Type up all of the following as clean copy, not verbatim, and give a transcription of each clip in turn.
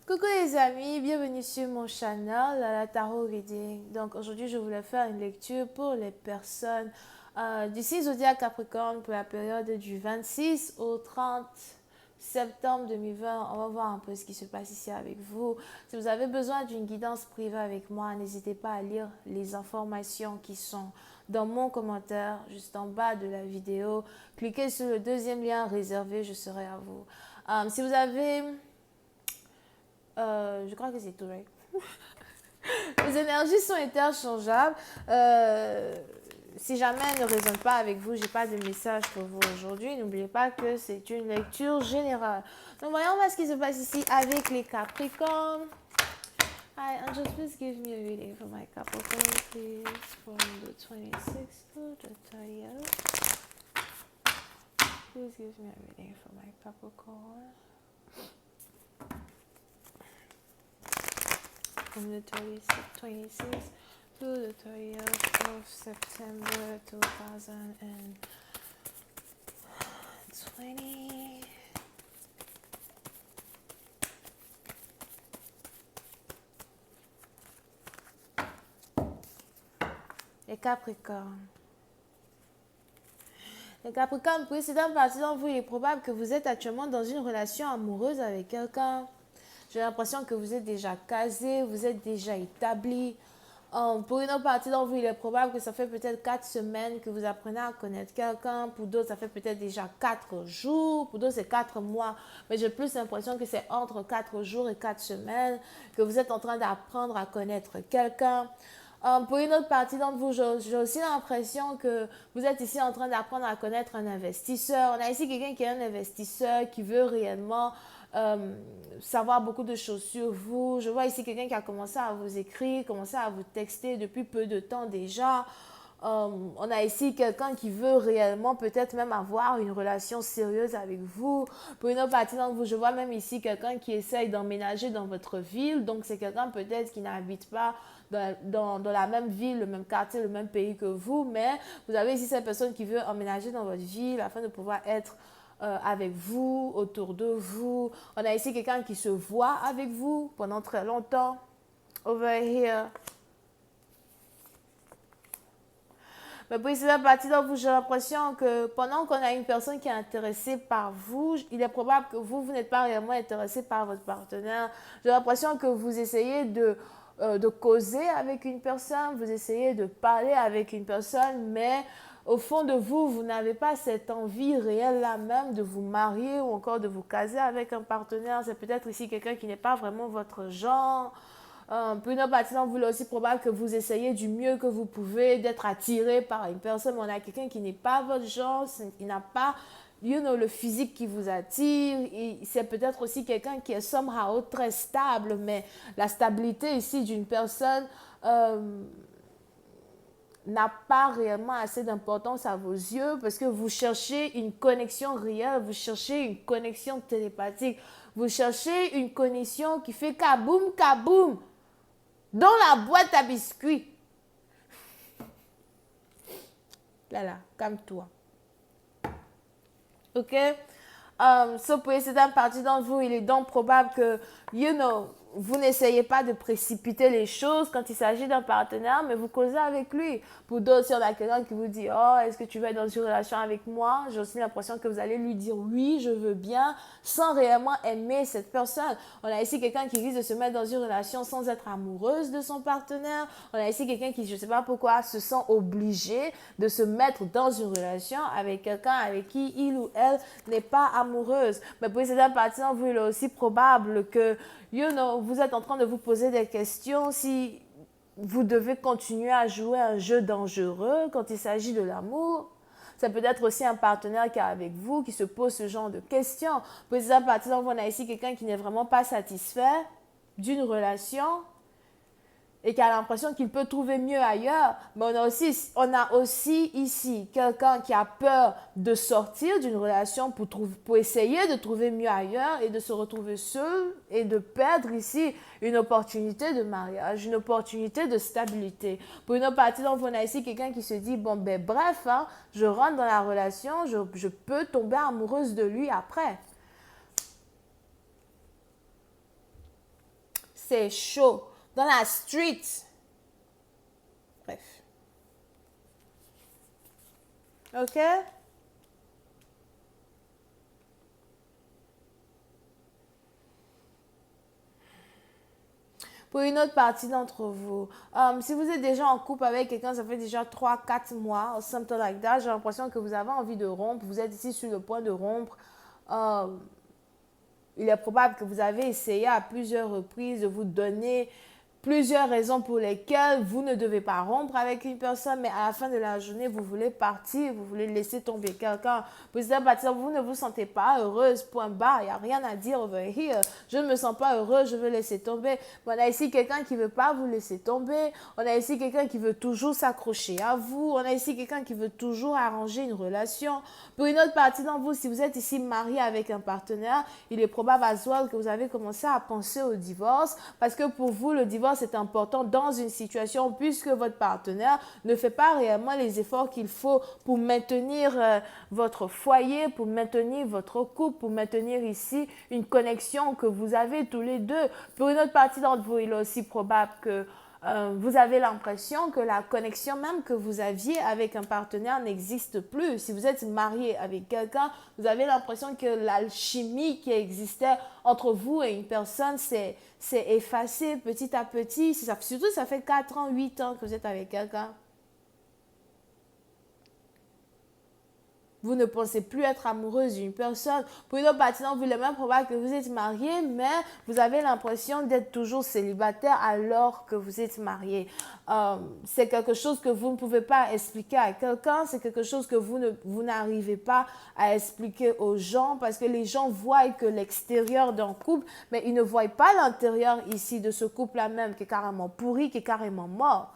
Coucou les amis, bienvenue sur mon channel, la Tarot Reading. Donc aujourd'hui, je voulais faire une lecture pour les personnes du 6 zodiaque Capricorne pour la période du 26 au 30 septembre 2020. On va voir un peu ce qui se passe ici avec vous. Si vous avez besoin d'une guidance privée avec moi, n'hésitez pas à lire les informations qui sont dans mon commentaire, juste en bas de la vidéo. Cliquez sur le deuxième lien réservé, je serai à vous. Si vous avez je crois que c'est tout, right? Les énergies sont interchangeables. Si jamais elle ne résonne pas avec vous, j'ai pas de message pour vous aujourd'hui. N'oubliez pas que c'est une lecture générale. Donc voyons voir ce qui se passe ici avec les Capricornes. Hi, Angels, please give me a reading for my Capricorn, please, from the 26th to the 30th. Please give me a reading for my Capricorn. From the 26th to the 30th of September 2020. Les Capricornes. Les Capricornes, précédent partie d'entre vous, il est probable que vous êtes actuellement dans une relation amoureuse avec quelqu'un. J'ai l'impression que vous êtes déjà casé, vous êtes déjà établi. Pour une autre partie d'entre vous, il est probable que ça fait peut-être 4 semaines que vous apprenez à connaître quelqu'un. Pour d'autres, ça fait peut-être déjà 4 jours. Pour d'autres, c'est 4 mois. Mais j'ai plus l'impression que c'est entre 4 jours et 4 semaines que vous êtes en train d'apprendre à connaître quelqu'un. Pour une autre partie d'entre vous, j'ai aussi l'impression que vous êtes ici en train d'apprendre à connaître un investisseur. On a ici quelqu'un qui est un investisseur, qui veut réellement savoir beaucoup de choses sur vous. Je vois ici quelqu'un qui a commencé à vous écrire, commencé à vous texter depuis peu de temps déjà. On a ici quelqu'un qui veut réellement peut-être même avoir une relation sérieuse avec vous. Pour une autre partie d'entre vous, je vois même ici quelqu'un qui essaye d'emménager dans votre ville. Donc, c'est quelqu'un peut-être qui n'habite pas dans la même ville, le même quartier, le même pays que vous. Mais vous avez ici cette personne qui veut emménager dans votre ville afin de pouvoir être avec vous, autour de vous. On a ici quelqu'un qui se voit avec vous pendant très longtemps. Over here. Mais puis c'est la partie dont j'ai l'impression que pendant qu'on a une personne qui est intéressée par vous, il est probable que vous n'êtes pas réellement intéressé par votre partenaire. J'ai l'impression que vous essayez de causer avec une personne, vous essayez de parler avec une personne, mais au fond de vous, vous n'avez pas cette envie réelle là même de vous marier ou encore de vous caser avec un partenaire. C'est peut-être ici quelqu'un qui n'est pas vraiment votre genre. Pour une autre partie, vous voulez aussi probable que vous essayez du mieux que vous pouvez d'être attiré par une personne. Mais on a quelqu'un qui n'est pas votre genre, qui n'a pas le physique qui vous attire. C'est peut-être aussi quelqu'un qui est somehow très stable, mais la stabilité ici d'une personne n'a pas réellement assez d'importance à vos yeux parce que vous cherchez une connexion réelle, vous cherchez une connexion télépathique, vous cherchez une connexion qui fait kaboum, kaboum dans la boîte à biscuits. Là, calme-toi. Ok? So pour cette partie d'entre vous, il est donc probable que, vous n'essayez pas de précipiter les choses quand il s'agit d'un partenaire, mais vous causez avec lui. Pour d'autres, si on a quelqu'un qui vous dit, oh, est-ce que tu veux être dans une relation avec moi? J'ai aussi l'impression que vous allez lui dire oui, je veux bien, sans réellement aimer cette personne. On a ici quelqu'un qui risque de se mettre dans une relation sans être amoureuse de son partenaire. On a ici quelqu'un qui, je ne sais pas pourquoi, se sent obligé de se mettre dans une relation avec quelqu'un avec qui il ou elle n'est pas amoureuse. Mais pour cette partie, vous, il est aussi probable que, vous êtes en train de vous poser des questions si vous devez continuer à jouer un jeu dangereux quand il s'agit de l'amour. C'est peut-être aussi un partenaire qui est avec vous, qui se pose ce genre de questions. Pour cette partie, on a ici quelqu'un qui n'est vraiment pas satisfait d'une relation et qui a l'impression qu'il peut trouver mieux ailleurs. Mais on a aussi ici quelqu'un qui a peur de sortir d'une relation pour essayer de trouver mieux ailleurs et de se retrouver seul et de perdre ici une opportunité de mariage, une opportunité de stabilité. Pour une autre partie, donc, on a ici quelqu'un qui se dit, bon, ben bref, hein, je rentre dans la relation, je peux tomber amoureuse de lui après. c'est chaud. Dans la street. Bref. OK? Pour une autre partie d'entre vous, si vous êtes déjà en couple avec quelqu'un, ça fait déjà 3 4 mois, something like that, j'ai l'impression que vous avez envie de rompre, vous êtes ici sur le point de rompre. Il est probable que vous avez essayé à plusieurs reprises de vous donner plusieurs raisons pour lesquelles vous ne devez pas rompre avec une personne, mais à la fin de la journée, vous voulez partir, vous voulez laisser tomber quelqu'un. Vous ne vous sentez pas heureuse, point barre, il n'y a rien à dire over here. Je ne me sens pas heureuse, je veux laisser tomber. Mais on a ici quelqu'un qui ne veut pas vous laisser tomber. On a ici quelqu'un qui veut toujours s'accrocher à vous. On a ici quelqu'un qui veut toujours arranger une relation. Pour une autre partie d'entre vous, si vous êtes ici marié avec un partenaire, il est probable as well que vous avez commencé à penser au divorce, parce que pour vous, le divorce est important dans une situation puisque votre partenaire ne fait pas réellement les efforts qu'il faut pour maintenir votre foyer, pour maintenir votre couple, pour maintenir ici une connexion que vous avez tous les deux. Pour une autre partie d'entre vous, il est aussi probable que vous avez l'impression que la connexion même que vous aviez avec un partenaire n'existe plus. Si vous êtes marié avec quelqu'un, vous avez l'impression que l'alchimie qui existait entre vous et une personne s'est effacée petit à petit. Surtout, ça fait 4 ans, 8 ans que vous êtes avec quelqu'un. Vous ne pensez plus être amoureuse d'une personne. Pour une autre partie, vous est même probable que vous êtes marié, mais vous avez l'impression d'être toujours célibataire alors que vous êtes marié. C'est quelque chose que vous ne pouvez pas expliquer à quelqu'un. C'est quelque chose que vous n'arrivez pas à expliquer aux gens parce que les gens voient que l'extérieur d'un couple, mais ils ne voient pas l'intérieur ici de ce couple-là même qui est carrément pourri, qui est carrément mort.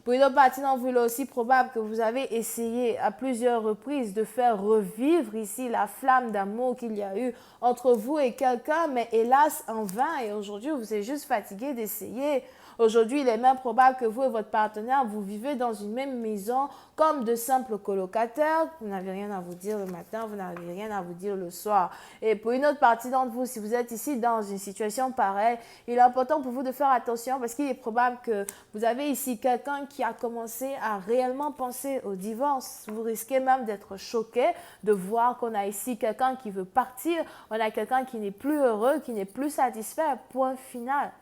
Pour une autre partie d'entre vous, il est aussi probable que vous avez essayé à plusieurs reprises de faire revivre ici la flamme d'amour qu'il y a eu entre vous et quelqu'un, mais hélas en vain. Et aujourd'hui, vous êtes juste fatigué d'essayer. Aujourd'hui, il est même probable que vous et votre partenaire, vous vivez dans une même maison comme de simples colocataires. Vous n'avez rien à vous dire le matin, vous n'avez rien à vous dire le soir. Et pour une autre partie d'entre vous, si vous êtes ici dans une situation pareille, il est important pour vous de faire attention parce qu'il est probable que vous avez ici quelqu'un qui a commencé à réellement penser au divorce. Vous risquez même d'être choqué de voir qu'on a ici quelqu'un qui veut partir, on a quelqu'un qui n'est plus heureux, qui n'est plus satisfait, point final.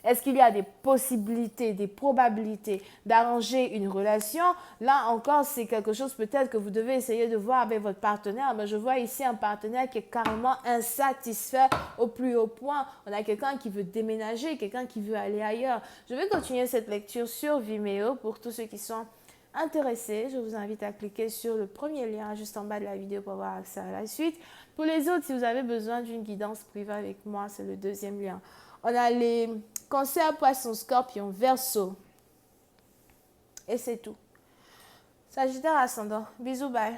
Est-ce qu'il y a des possibilités, des probabilités d'arranger une relation? Là encore, c'est quelque chose peut-être que vous devez essayer de voir avec votre partenaire. Mais je vois ici un partenaire qui est carrément insatisfait au plus haut point. On a quelqu'un qui veut déménager, quelqu'un qui veut aller ailleurs. Je vais continuer cette lecture sur Vimeo pour tous ceux qui sont intéressés. Je vous invite à cliquer sur le premier lien juste en bas de la vidéo pour avoir accès à la suite. Pour les autres, si vous avez besoin d'une guidance privée avec moi, c'est le deuxième lien. On a les Cancer, Poisson, Scorpion, Verseau. Et c'est tout. Sagittaire ascendant. Bisous, bye.